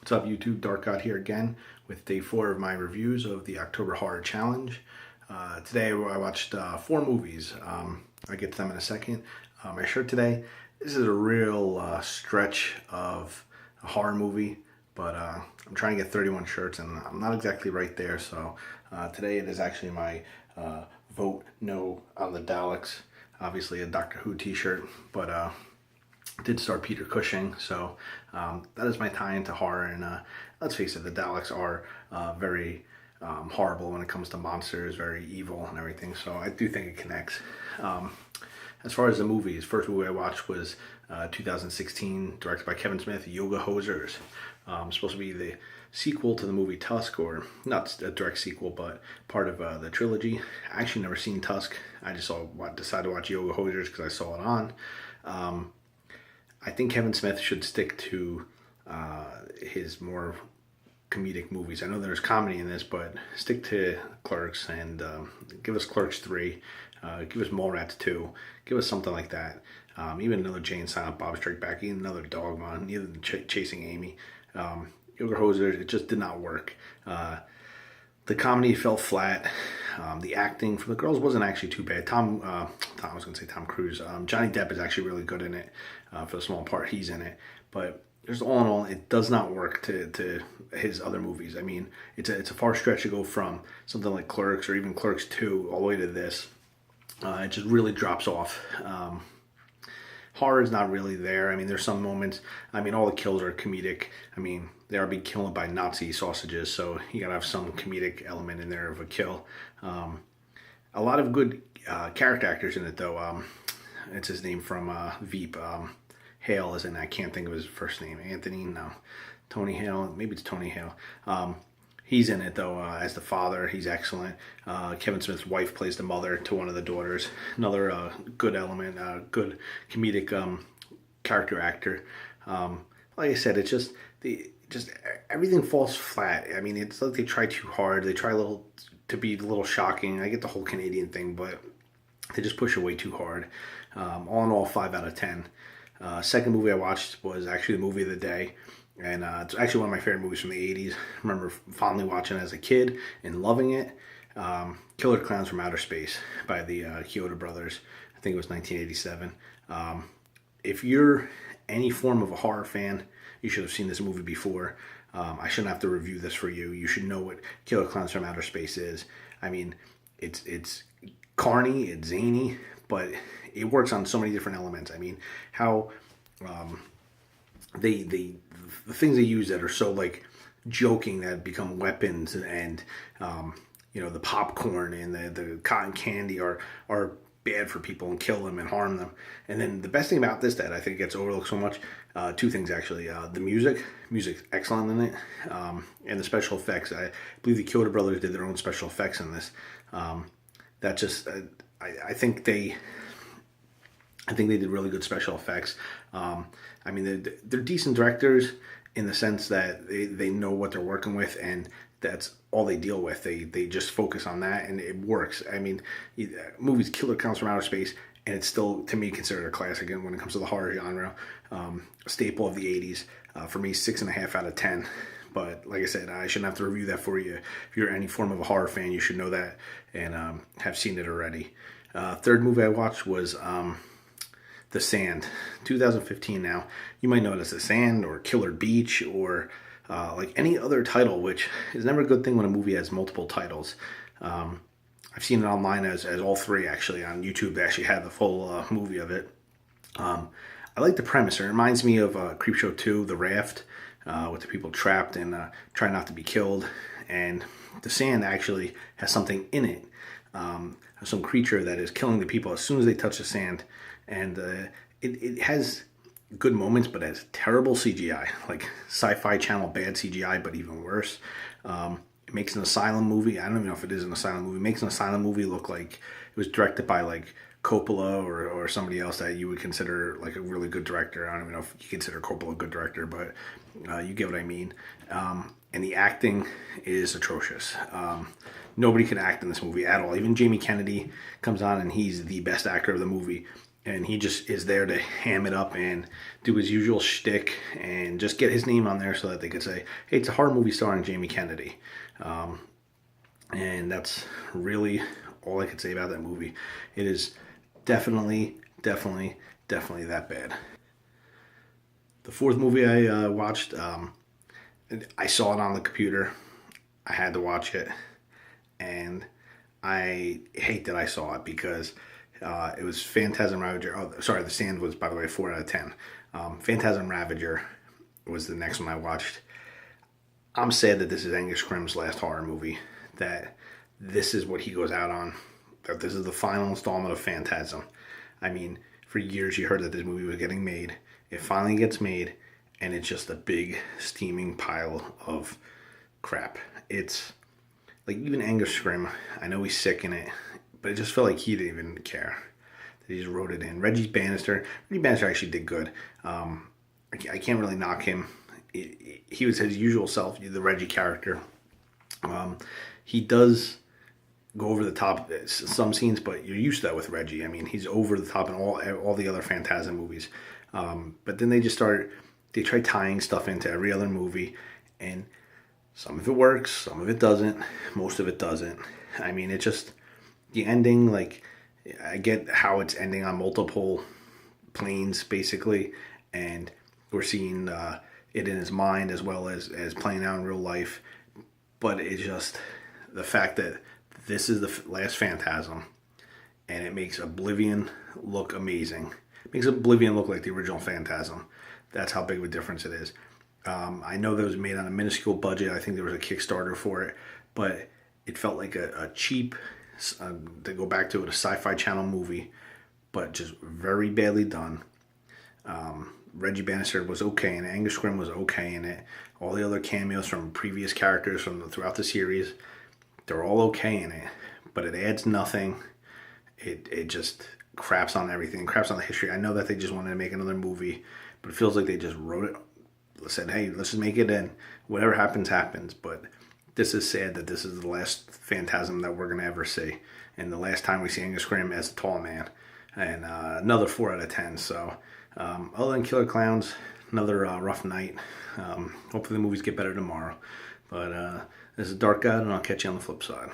What's up, YouTube? Dark God here again with day 4 of my reviews of the October Horror Challenge. Today I watched 4 movies. I'll get to them in a second. My shirt today, this is a real stretch of a horror movie, but I'm trying to get 31 shirts and I'm not exactly right there. So today it is actually my vote no on the Daleks. Obviously a Doctor Who t-shirt, but did star Peter Cushing, so that is my tie into horror. And let's face it, the Daleks are very horrible when it comes to monsters, very evil and everything. So I do think it connects. As far as the movies, first movie I watched was 2016, directed by Kevin Smith, Yoga Hosers. Supposed to be the sequel to the movie Tusk, or not a direct sequel, but part of the trilogy. I actually never seen Tusk. I just decided to watch Yoga Hosers because I saw it on. I think Kevin Smith should stick to his more comedic movies. I know there's comedy in this, but stick to Clerks and give us Clerks 3. Give us Mallrats 2. Give us something like that. Even another Jay and Silent Bob Strike Back. Even another Dogma. Neither than Chasing Amy. Yoga Hosers, it just did not work. The comedy fell flat. The acting from the girls wasn't actually too bad. I was going to say Tom Cruise. Johnny Depp is actually really good in it for the small part he's in it. But just all in all, it does not work to his other movies. I mean, it's a far stretch to go from something like Clerks or even Clerks 2 all the way to this. It just really drops off. Horror is not really there. I mean, there's some moments. I mean, all the kills are comedic. I mean, they are being killed by Nazi sausages, so you gotta have some comedic element in there of a kill. A lot of good character actors in it, though. It's his name from Veep. Hale is in. I can't think of his first name. Anthony? No. Tony Hale? Maybe it's Tony Hale. He's in it, though, as the father. He's excellent. Kevin Smith's wife plays the mother to one of the daughters. Another good element, good comedic character actor. Like I said, it's just everything falls flat. I mean, it's like they try too hard. They try to be a little shocking. I get the whole Canadian thing, but they just push it way too hard. All in all, 5 out of 10. Second movie I watched was actually the movie of the day. And it's actually one of my favorite movies from the 80s. I remember fondly watching it as a kid and loving it. Killer Clowns from Outer Space by the Chiodo Brothers. I think it was 1987. If you're any form of a horror fan, you should have seen this movie before. I shouldn't have to review this for you. You should know what Killer Clowns from Outer Space is. I mean, it's carny, it's zany, but it works on so many different elements. I mean, how the things they use that are so like joking that become weapons, and the popcorn and the cotton candy are bad for people and kill them and harm them. And then the best thing about this that I think gets overlooked so much, 2 things actually. The music's excellent in it, and the special effects. I believe the Chiodo Brothers did their own special effects in this. I think they did really good special effects. I mean, they're decent directors in the sense that they know what they're working with, and that's all they deal with. They just focus on that, and it works. I mean, movies Killer Clowns from Outer Space, and it's still, to me, considered a classic. And when it comes to the horror genre, a staple of the 80s. For me, 6.5 out of 10. But like I said, I shouldn't have to review that for you. If you're any form of a horror fan, you should know that and have seen it already. Third movie I watched was The Sand, 2015 now. You might know it as The Sand or Killer Beach or like any other title, which is never a good thing when a movie has multiple titles. I've seen it online as all 3 actually on YouTube. They actually had the full movie of it. I like the premise. It reminds me of Creepshow 2, The Raft, with the people trapped and trying not to be killed. And The Sand actually has something in it. Some creature that is killing the people as soon as they touch the sand. And it has good moments, but it has terrible CGI, like Sci-Fi Channel bad CGI, but even worse. It makes an asylum movie. I don't even know if it is an asylum movie. It makes an asylum movie look like it was directed by like Coppola or somebody else that you would consider like a really good director. I don't even know if you consider Coppola a good director, but you get what I mean. And the acting is atrocious. Nobody can act in this movie at all. Even Jamie Kennedy comes on and he's the best actor of the movie. and he just is there to ham it up and do his usual shtick and just get his name on there so that they could say, hey, it's a horror movie starring Jamie Kennedy. And that's really all I could say about that movie. It is definitely, definitely, definitely that bad. The fourth movie I watched, I saw it on the computer. I had to watch it, and I hate that I saw it because it was Phantasm Ravager. Oh, sorry, The Stand was, by the way, 4 out of 10. Phantasm Ravager was the next one I watched. I'm sad that this is Angus Scrimm's last horror movie, that this is what he goes out on, that this is the final installment of Phantasm. I mean, for years you heard that this movie was getting made. It finally gets made, and it's just a big steaming pile of crap. It's like, even Angus Scrimm, I know he's sick in it, but it just felt like he didn't even care. He just wrote it in. Reggie Bannister actually did good. I can't really knock him. He was his usual self, the Reggie character. He does go over the top some scenes, but you're used to that with Reggie. I mean, he's over the top in all the other Phantasm movies. But then they try tying stuff into every other movie, and some of it works, some of it doesn't, most of it doesn't. I mean, it just, the ending, like, I get how it's ending on multiple planes, basically, and we're seeing it in his mind as well as playing out in real life. But it's just the fact that this is the last Phantasm, and it makes Oblivion look amazing. It makes Oblivion look like the original Phantasm. That's how big of a difference it is. I know that it was made on a minuscule budget. I think there was a Kickstarter for it, but it felt like a cheap, to go back to it, a Sci-Fi Channel movie, but just very badly done. Reggie Bannister was okay in it. Angus Scrimm was okay in it. All the other cameos from previous characters throughout the series, they're all okay in it, but it adds nothing. It just craps on everything, craps on the history. I know that they just wanted to make another movie, but it feels like they just wrote it, said, hey, let's just make it, and whatever happens, happens. But this is sad that this is the last Phantasm that we're going to ever see, and the last time we see Angus Scrimm as a tall man. And another 4 out of 10. So other than Killer Clowns, another rough night. Hopefully the movies get better tomorrow. But this is Dark God, and I'll catch you on the flip side.